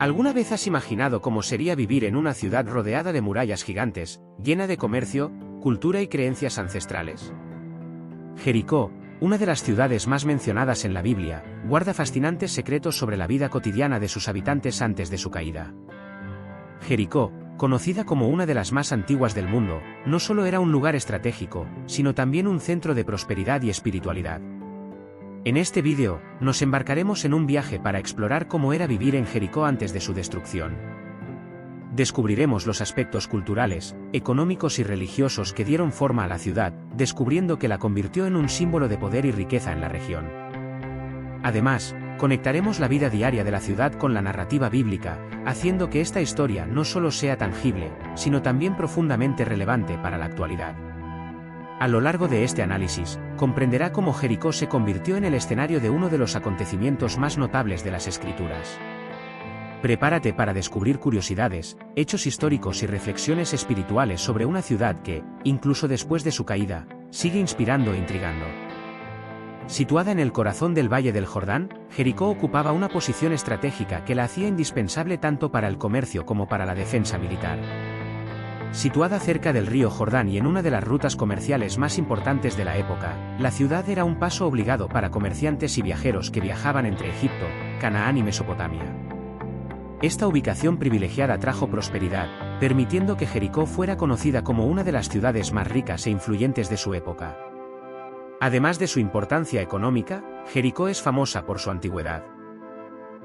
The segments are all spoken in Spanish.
¿Alguna vez has imaginado cómo sería vivir en una ciudad rodeada de murallas gigantes, llena de comercio, cultura y creencias ancestrales? Jericó, una de las ciudades más mencionadas en la Biblia, guarda fascinantes secretos sobre la vida cotidiana de sus habitantes antes de su caída. Jericó, conocida como una de las más antiguas del mundo, no solo era un lugar estratégico, sino también un centro de prosperidad y espiritualidad. En este vídeo, nos embarcaremos en un viaje para explorar cómo era vivir en Jericó antes de su destrucción. Descubriremos los aspectos culturales, económicos y religiosos que dieron forma a la ciudad, descubriendo que la convirtió en un símbolo de poder y riqueza en la región. Además, conectaremos la vida diaria de la ciudad con la narrativa bíblica, haciendo que esta historia no solo sea tangible, sino también profundamente relevante para la actualidad. A lo largo de este análisis, comprenderá cómo Jericó se convirtió en el escenario de uno de los acontecimientos más notables de las Escrituras. Prepárate para descubrir curiosidades, hechos históricos y reflexiones espirituales sobre una ciudad que, incluso después de su caída, sigue inspirando e intrigando. Situada en el corazón del Valle del Jordán, Jericó ocupaba una posición estratégica que la hacía indispensable tanto para el comercio como para la defensa militar. Situada cerca del río Jordán y en una de las rutas comerciales más importantes de la época, la ciudad era un paso obligado para comerciantes y viajeros que viajaban entre Egipto, Canaán y Mesopotamia. Esta ubicación privilegiada trajo prosperidad, permitiendo que Jericó fuera conocida como una de las ciudades más ricas e influyentes de su época. Además de su importancia económica, Jericó es famosa por su antigüedad.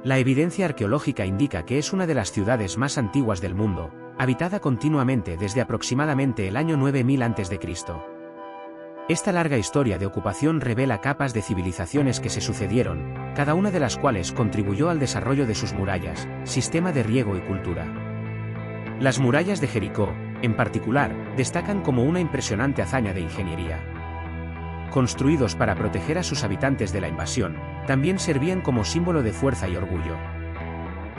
La evidencia arqueológica indica que es una de las ciudades más antiguas del mundo, habitada continuamente desde aproximadamente el año 9000 a.C. Esta larga historia de ocupación revela capas de civilizaciones que se sucedieron, cada una de las cuales contribuyó al desarrollo de sus murallas, sistema de riego y cultura. Las murallas de Jericó, en particular, destacan como una impresionante hazaña de ingeniería. Construidos para proteger a sus habitantes de la invasión, también servían como símbolo de fuerza y orgullo.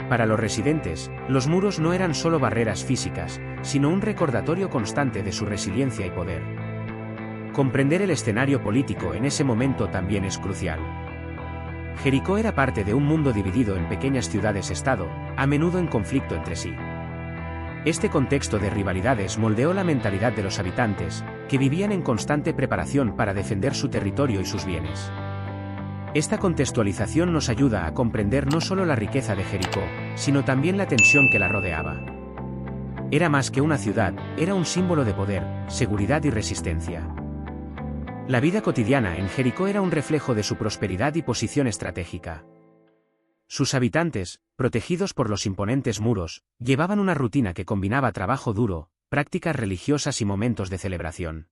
Para los residentes, los muros no eran solo barreras físicas, sino un recordatorio constante de su resiliencia y poder. Comprender el escenario político en ese momento también es crucial. Jericó era parte de un mundo dividido en pequeñas ciudades-estado, a menudo en conflicto entre sí. Este contexto de rivalidades moldeó la mentalidad de los habitantes, que vivían en constante preparación para defender su territorio y sus bienes. Esta contextualización nos ayuda a comprender no solo la riqueza de Jericó, sino también la tensión que la rodeaba. Era más que una ciudad, era un símbolo de poder, seguridad y resistencia. La vida cotidiana en Jericó era un reflejo de su prosperidad y posición estratégica. Sus habitantes, protegidos por los imponentes muros, llevaban una rutina que combinaba trabajo duro, prácticas religiosas y momentos de celebración.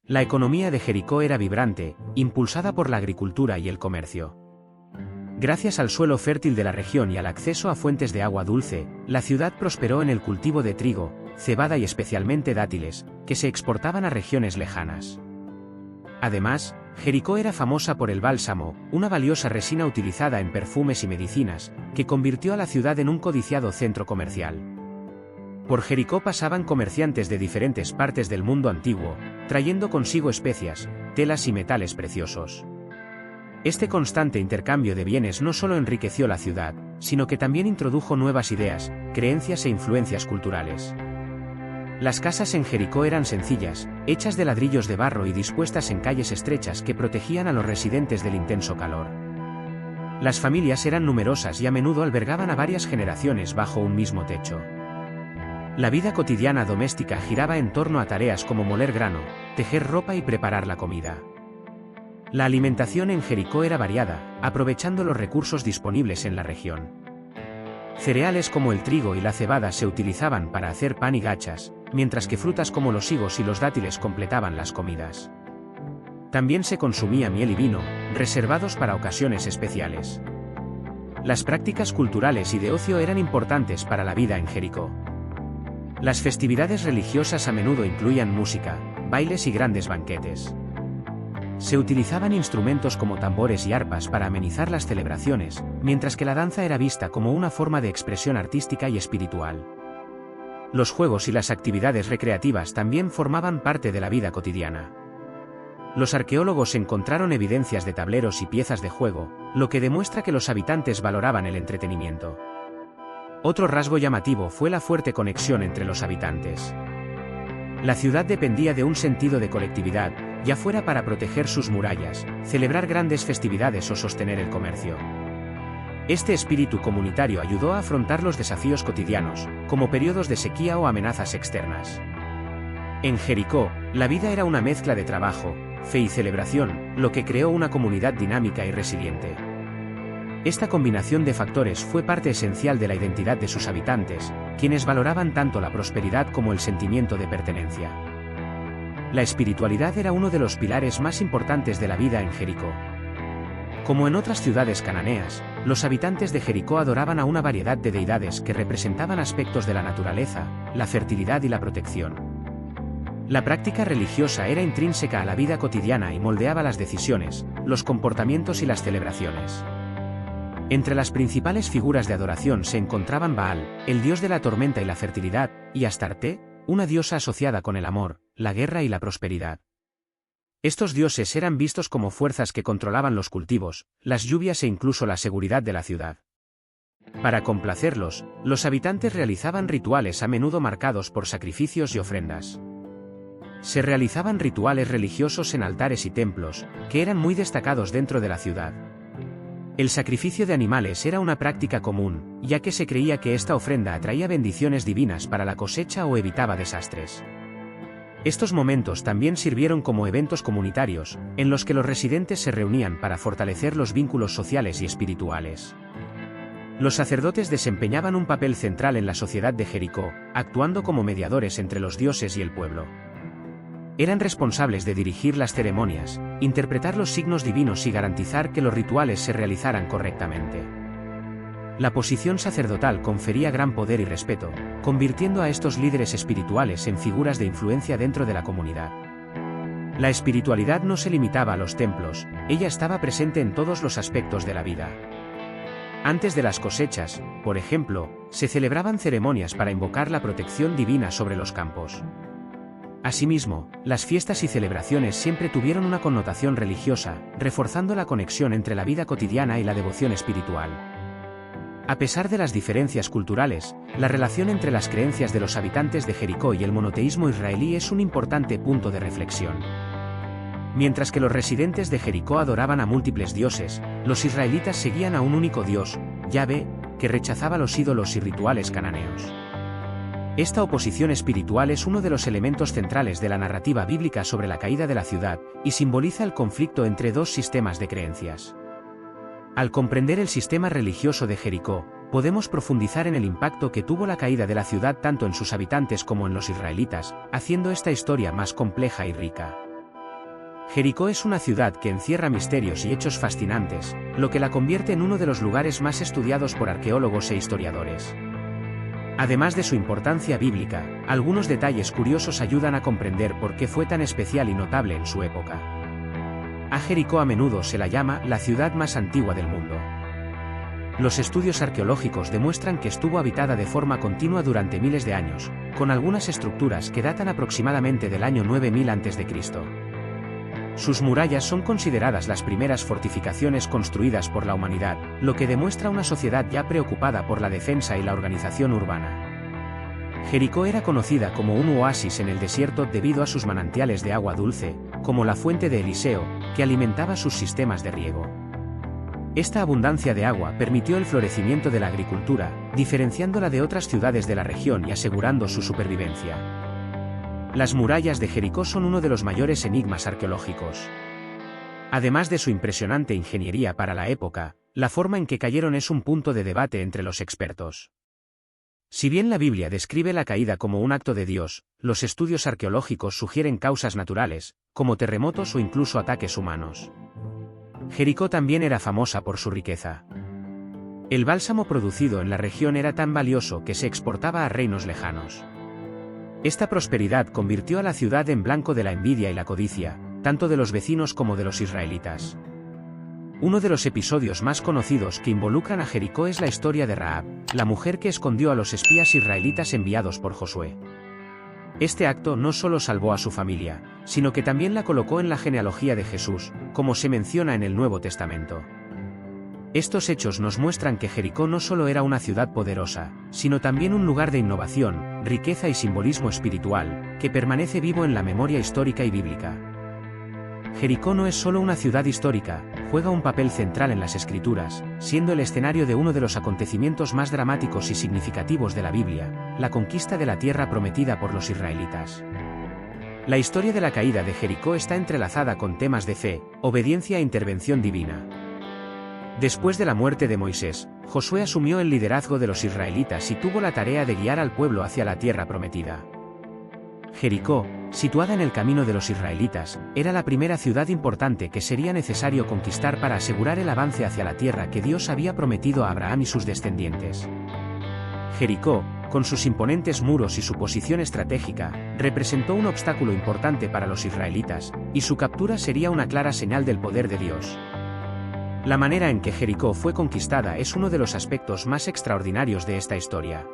La economía de Jericó era vibrante, impulsada por la agricultura y el comercio. Gracias al suelo fértil de la región y al acceso a fuentes de agua dulce, la ciudad prosperó en el cultivo de trigo, cebada y especialmente dátiles, que se exportaban a regiones lejanas. Además, Jericó era famosa por el bálsamo, una valiosa resina utilizada en perfumes y medicinas, que convirtió a la ciudad en un codiciado centro comercial. Por Jericó pasaban comerciantes de diferentes partes del mundo antiguo, trayendo consigo especias, telas y metales preciosos. Este constante intercambio de bienes no solo enriqueció la ciudad, sino que también introdujo nuevas ideas, creencias e influencias culturales. Las casas en Jericó eran sencillas, hechas de ladrillos de barro y dispuestas en calles estrechas que protegían a los residentes del intenso calor. Las familias eran numerosas y a menudo albergaban a varias generaciones bajo un mismo techo. La vida cotidiana doméstica giraba en torno a tareas como moler grano, tejer ropa y preparar la comida. La alimentación en Jericó era variada, aprovechando los recursos disponibles en la región. Cereales como el trigo y la cebada se utilizaban para hacer pan y gachas, mientras que frutas como los higos y los dátiles completaban las comidas. También se consumía miel y vino, reservados para ocasiones especiales. Las prácticas culturales y de ocio eran importantes para la vida en Jericó. Las festividades religiosas a menudo incluían música, bailes y grandes banquetes. Se utilizaban instrumentos como tambores y arpas para amenizar las celebraciones, mientras que la danza era vista como una forma de expresión artística y espiritual. Los juegos y las actividades recreativas también formaban parte de la vida cotidiana. Los arqueólogos encontraron evidencias de tableros y piezas de juego, lo que demuestra que los habitantes valoraban el entretenimiento. Otro rasgo llamativo fue la fuerte conexión entre los habitantes. La ciudad dependía de un sentido de colectividad, ya fuera para proteger sus murallas, celebrar grandes festividades o sostener el comercio. Este espíritu comunitario ayudó a afrontar los desafíos cotidianos, como periodos de sequía o amenazas externas. En Jericó, la vida era una mezcla de trabajo, fe y celebración, lo que creó una comunidad dinámica y resiliente. Esta combinación de factores fue parte esencial de la identidad de sus habitantes, quienes valoraban tanto la prosperidad como el sentimiento de pertenencia. La espiritualidad era uno de los pilares más importantes de la vida en Jericó. Como en otras ciudades cananeas, los habitantes de Jericó adoraban a una variedad de deidades que representaban aspectos de la naturaleza, la fertilidad y la protección. La práctica religiosa era intrínseca a la vida cotidiana y moldeaba las decisiones, los comportamientos y las celebraciones. Entre las principales figuras de adoración se encontraban Baal, el dios de la tormenta y la fertilidad, y Astarte, una diosa asociada con el amor, la guerra y la prosperidad. Estos dioses eran vistos como fuerzas que controlaban los cultivos, las lluvias e incluso la seguridad de la ciudad. Para complacerlos, los habitantes realizaban rituales a menudo marcados por sacrificios y ofrendas. Se realizaban rituales religiosos en altares y templos, que eran muy destacados dentro de la ciudad. El sacrificio de animales era una práctica común, ya que se creía que esta ofrenda atraía bendiciones divinas para la cosecha o evitaba desastres. Estos momentos también sirvieron como eventos comunitarios, en los que los residentes se reunían para fortalecer los vínculos sociales y espirituales. Los sacerdotes desempeñaban un papel central en la sociedad de Jericó, actuando como mediadores entre los dioses y el pueblo. Eran responsables de dirigir las ceremonias, interpretar los signos divinos y garantizar que los rituales se realizaran correctamente. La posición sacerdotal confería gran poder y respeto, convirtiendo a estos líderes espirituales en figuras de influencia dentro de la comunidad. La espiritualidad no se limitaba a los templos, ella estaba presente en todos los aspectos de la vida. Antes de las cosechas, por ejemplo, se celebraban ceremonias para invocar la protección divina sobre los campos. Asimismo, las fiestas y celebraciones siempre tuvieron una connotación religiosa, reforzando la conexión entre la vida cotidiana y la devoción espiritual. A pesar de las diferencias culturales, la relación entre las creencias de los habitantes de Jericó y el monoteísmo israelí es un importante punto de reflexión. Mientras que los residentes de Jericó adoraban a múltiples dioses, los israelitas seguían a un único Dios, Yahvé, que rechazaba los ídolos y rituales cananeos. Esta oposición espiritual es uno de los elementos centrales de la narrativa bíblica sobre la caída de la ciudad, y simboliza el conflicto entre dos sistemas de creencias. Al comprender el sistema religioso de Jericó, podemos profundizar en el impacto que tuvo la caída de la ciudad tanto en sus habitantes como en los israelitas, haciendo esta historia más compleja y rica. Jericó es una ciudad que encierra misterios y hechos fascinantes, lo que la convierte en uno de los lugares más estudiados por arqueólogos e historiadores. Además de su importancia bíblica, algunos detalles curiosos ayudan a comprender por qué fue tan especial y notable en su época. A Jericó a menudo se la llama la ciudad más antigua del mundo. Los estudios arqueológicos demuestran que estuvo habitada de forma continua durante miles de años, con algunas estructuras que datan aproximadamente del año 9000 a.C. Sus murallas son consideradas las primeras fortificaciones construidas por la humanidad, lo que demuestra una sociedad ya preocupada por la defensa y la organización urbana. Jericó era conocida como un oasis en el desierto debido a sus manantiales de agua dulce, como la fuente de Eliseo, que alimentaba sus sistemas de riego. Esta abundancia de agua permitió el florecimiento de la agricultura, diferenciándola de otras ciudades de la región y asegurando su supervivencia. Las murallas de Jericó son uno de los mayores enigmas arqueológicos. Además de su impresionante ingeniería para la época, la forma en que cayeron es un punto de debate entre los expertos. Si bien la Biblia describe la caída como un acto de Dios, los estudios arqueológicos sugieren causas naturales, como terremotos o incluso ataques humanos. Jericó también era famosa por su riqueza. El bálsamo producido en la región era tan valioso que se exportaba a reinos lejanos. Esta prosperidad convirtió a la ciudad en blanco de la envidia y la codicia, tanto de los vecinos como de los israelitas. Uno de los episodios más conocidos que involucran a Jericó es la historia de Rahab, la mujer que escondió a los espías israelitas enviados por Josué. Este acto no solo salvó a su familia, sino que también la colocó en la genealogía de Jesús, como se menciona en el Nuevo Testamento. Estos hechos nos muestran que Jericó no solo era una ciudad poderosa, sino también un lugar de innovación, riqueza y simbolismo espiritual, que permanece vivo en la memoria histórica y bíblica. Jericó no es solo una ciudad histórica, juega un papel central en las Escrituras, siendo el escenario de uno de los acontecimientos más dramáticos y significativos de la Biblia, la conquista de la tierra prometida por los israelitas. La historia de la caída de Jericó está entrelazada con temas de fe, obediencia e intervención divina. Después de la muerte de Moisés, Josué asumió el liderazgo de los israelitas y tuvo la tarea de guiar al pueblo hacia la tierra prometida. Jericó, situada en el camino de los israelitas, era la primera ciudad importante que sería necesario conquistar para asegurar el avance hacia la tierra que Dios había prometido a Abraham y sus descendientes. Jericó, con sus imponentes muros y su posición estratégica, representó un obstáculo importante para los israelitas, y su captura sería una clara señal del poder de Dios. La manera en que Jericó fue conquistada es uno de los aspectos más extraordinarios de esta historia.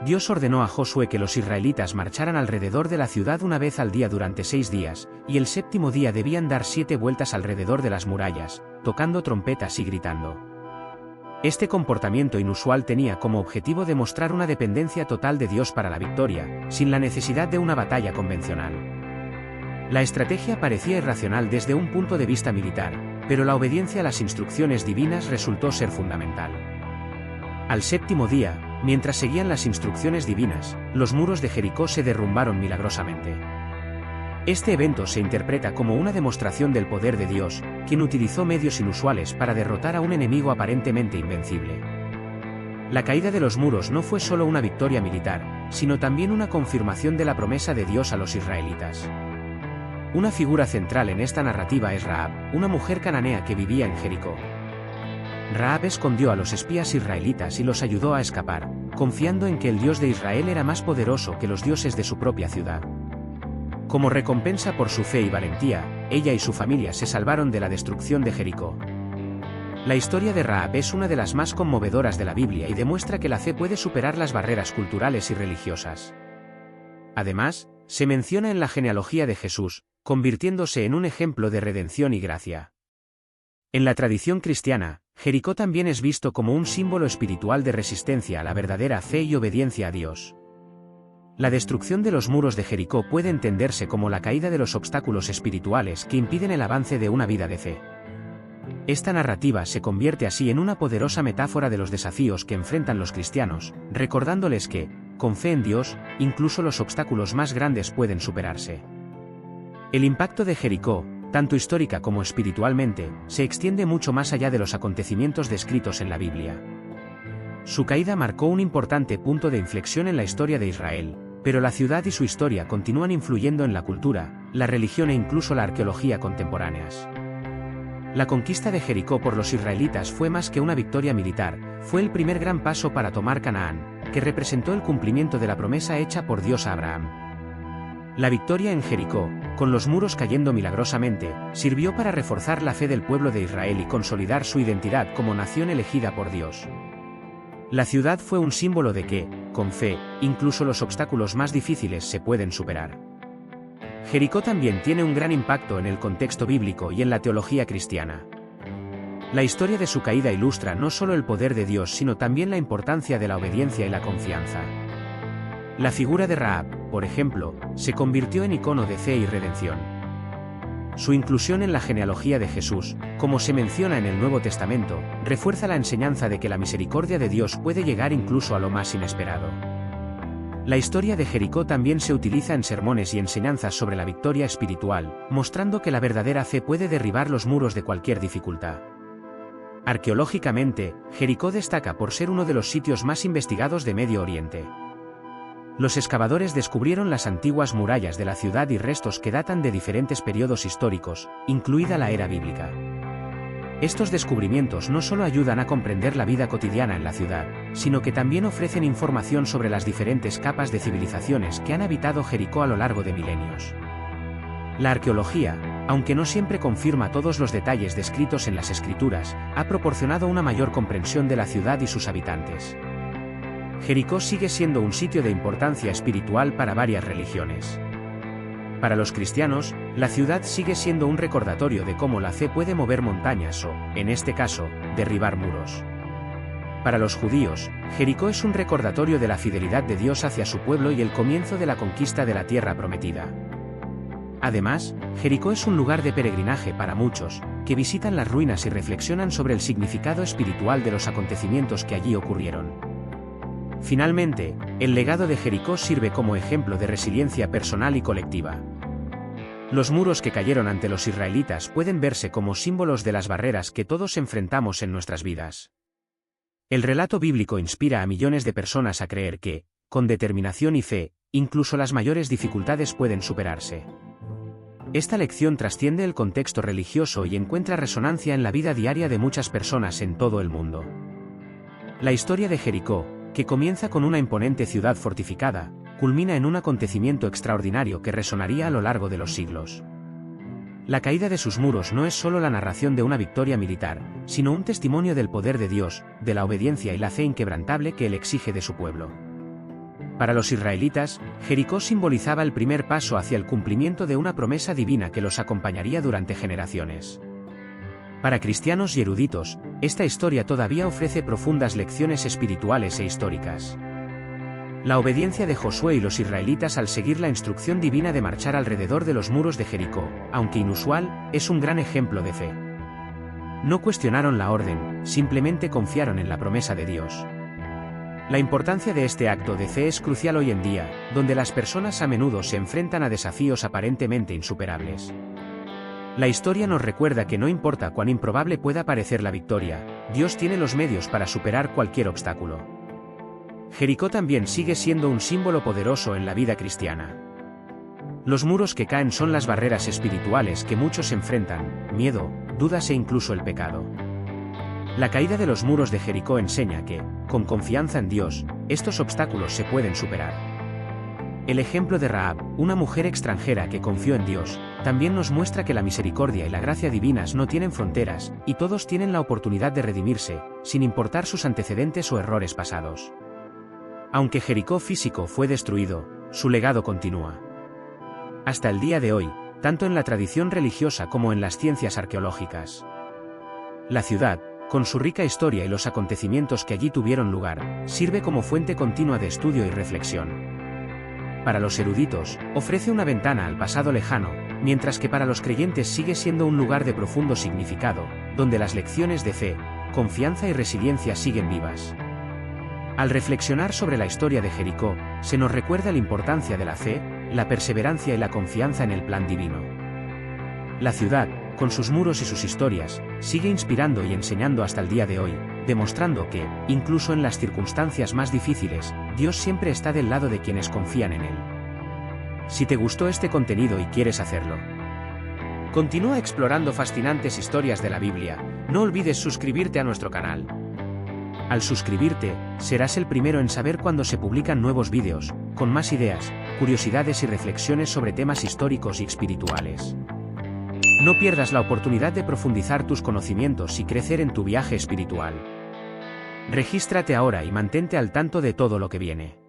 Dios ordenó a Josué que los israelitas marcharan alrededor de la ciudad una vez al día durante 6 días, y el séptimo día debían dar 7 vueltas alrededor de las murallas, tocando trompetas y gritando. Este comportamiento inusual tenía como objetivo demostrar una dependencia total de Dios para la victoria, sin la necesidad de una batalla convencional. La estrategia parecía irracional desde un punto de vista militar, pero la obediencia a las instrucciones divinas resultó ser fundamental. Al séptimo día, mientras seguían las instrucciones divinas, los muros de Jericó se derrumbaron milagrosamente. Este evento se interpreta como una demostración del poder de Dios, quien utilizó medios inusuales para derrotar a un enemigo aparentemente invencible. La caída de los muros no fue solo una victoria militar, sino también una confirmación de la promesa de Dios a los israelitas. Una figura central en esta narrativa es Rahab, una mujer cananea que vivía en Jericó. Rahab escondió a los espías israelitas y los ayudó a escapar, confiando en que el Dios de Israel era más poderoso que los dioses de su propia ciudad. Como recompensa por su fe y valentía, ella y su familia se salvaron de la destrucción de Jericó. La historia de Rahab es una de las más conmovedoras de la Biblia y demuestra que la fe puede superar las barreras culturales y religiosas. Además, se menciona en la genealogía de Jesús, convirtiéndose en un ejemplo de redención y gracia. En la tradición cristiana, Jericó también es visto como un símbolo espiritual de resistencia a la verdadera fe y obediencia a Dios. La destrucción de los muros de Jericó puede entenderse como la caída de los obstáculos espirituales que impiden el avance de una vida de fe. Esta narrativa se convierte así en una poderosa metáfora de los desafíos que enfrentan los cristianos, recordándoles que, con fe en Dios, incluso los obstáculos más grandes pueden superarse. El impacto de Jericó, tanto histórica como espiritualmente, se extiende mucho más allá de los acontecimientos descritos en la Biblia. Su caída marcó un importante punto de inflexión en la historia de Israel, pero la ciudad y su historia continúan influyendo en la cultura, la religión e incluso la arqueología contemporáneas. La conquista de Jericó por los israelitas fue más que una victoria militar, fue el primer gran paso para tomar Canaán, que representó el cumplimiento de la promesa hecha por Dios a Abraham. La victoria en Jericó, con los muros cayendo milagrosamente, sirvió para reforzar la fe del pueblo de Israel y consolidar su identidad como nación elegida por Dios. La ciudad fue un símbolo de que, con fe, incluso los obstáculos más difíciles se pueden superar. Jericó también tiene un gran impacto en el contexto bíblico y en la teología cristiana. La historia de su caída ilustra no solo el poder de Dios sino también la importancia de la obediencia y la confianza. La figura de Rahab, por ejemplo, se convirtió en icono de fe y redención. Su inclusión en la genealogía de Jesús, como se menciona en el Nuevo Testamento, refuerza la enseñanza de que la misericordia de Dios puede llegar incluso a lo más inesperado. La historia de Jericó también se utiliza en sermones y enseñanzas sobre la victoria espiritual, mostrando que la verdadera fe puede derribar los muros de cualquier dificultad. Arqueológicamente, Jericó destaca por ser uno de los sitios más investigados de Medio Oriente. Los excavadores descubrieron las antiguas murallas de la ciudad y restos que datan de diferentes periodos históricos, incluida la era bíblica. Estos descubrimientos no solo ayudan a comprender la vida cotidiana en la ciudad, sino que también ofrecen información sobre las diferentes capas de civilizaciones que han habitado Jericó a lo largo de milenios. La arqueología, aunque no siempre confirma todos los detalles descritos en las escrituras, ha proporcionado una mayor comprensión de la ciudad y sus habitantes. Jericó sigue siendo un sitio de importancia espiritual para varias religiones. Para los cristianos, la ciudad sigue siendo un recordatorio de cómo la fe puede mover montañas o, en este caso, derribar muros. Para los judíos, Jericó es un recordatorio de la fidelidad de Dios hacia su pueblo y el comienzo de la conquista de la tierra prometida. Además, Jericó es un lugar de peregrinaje para muchos, que visitan las ruinas y reflexionan sobre el significado espiritual de los acontecimientos que allí ocurrieron. Finalmente, el legado de Jericó sirve como ejemplo de resiliencia personal y colectiva. Los muros que cayeron ante los israelitas pueden verse como símbolos de las barreras que todos enfrentamos en nuestras vidas. El relato bíblico inspira a millones de personas a creer que, con determinación y fe, incluso las mayores dificultades pueden superarse. Esta lección trasciende el contexto religioso y encuentra resonancia en la vida diaria de muchas personas en todo el mundo. La historia de Jericó, que comienza con una imponente ciudad fortificada, culmina en un acontecimiento extraordinario que resonaría a lo largo de los siglos. La caída de sus muros no es solo la narración de una victoria militar, sino un testimonio del poder de Dios, de la obediencia y la fe inquebrantable que Él exige de su pueblo. Para los israelitas, Jericó simbolizaba el primer paso hacia el cumplimiento de una promesa divina que los acompañaría durante generaciones. Para cristianos y eruditos, esta historia todavía ofrece profundas lecciones espirituales e históricas. La obediencia de Josué y los israelitas al seguir la instrucción divina de marchar alrededor de los muros de Jericó, aunque inusual, es un gran ejemplo de fe. No cuestionaron la orden, simplemente confiaron en la promesa de Dios. La importancia de este acto de fe es crucial hoy en día, donde las personas a menudo se enfrentan a desafíos aparentemente insuperables. La historia nos recuerda que no importa cuán improbable pueda parecer la victoria, Dios tiene los medios para superar cualquier obstáculo. Jericó también sigue siendo un símbolo poderoso en la vida cristiana. Los muros que caen son las barreras espirituales que muchos enfrentan, miedo, dudas e incluso el pecado. La caída de los muros de Jericó enseña que, con confianza en Dios, estos obstáculos se pueden superar. El ejemplo de Rahab, una mujer extranjera que confió en Dios, también nos muestra que la misericordia y la gracia divinas no tienen fronteras, y todos tienen la oportunidad de redimirse, sin importar sus antecedentes o errores pasados. Aunque Jericó físico fue destruido, su legado continúa. Hasta el día de hoy, tanto en la tradición religiosa como en las ciencias arqueológicas. La ciudad, con su rica historia y los acontecimientos que allí tuvieron lugar, sirve como fuente continua de estudio y reflexión. Para los eruditos, ofrece una ventana al pasado lejano, mientras que para los creyentes sigue siendo un lugar de profundo significado, donde las lecciones de fe, confianza y resiliencia siguen vivas. Al reflexionar sobre la historia de Jericó, se nos recuerda la importancia de la fe, la perseverancia y la confianza en el plan divino. La ciudad, con sus muros y sus historias, sigue inspirando y enseñando hasta el día de hoy, demostrando que, incluso en las circunstancias más difíciles, Dios siempre está del lado de quienes confían en Él. Si te gustó este contenido y quieres hacerlo, continúa explorando fascinantes historias de la Biblia, no olvides suscribirte a nuestro canal. Al suscribirte, serás el primero en saber cuando se publican nuevos vídeos, con más ideas, curiosidades y reflexiones sobre temas históricos y espirituales. No pierdas la oportunidad de profundizar tus conocimientos y crecer en tu viaje espiritual. Regístrate ahora y mantente al tanto de todo lo que viene.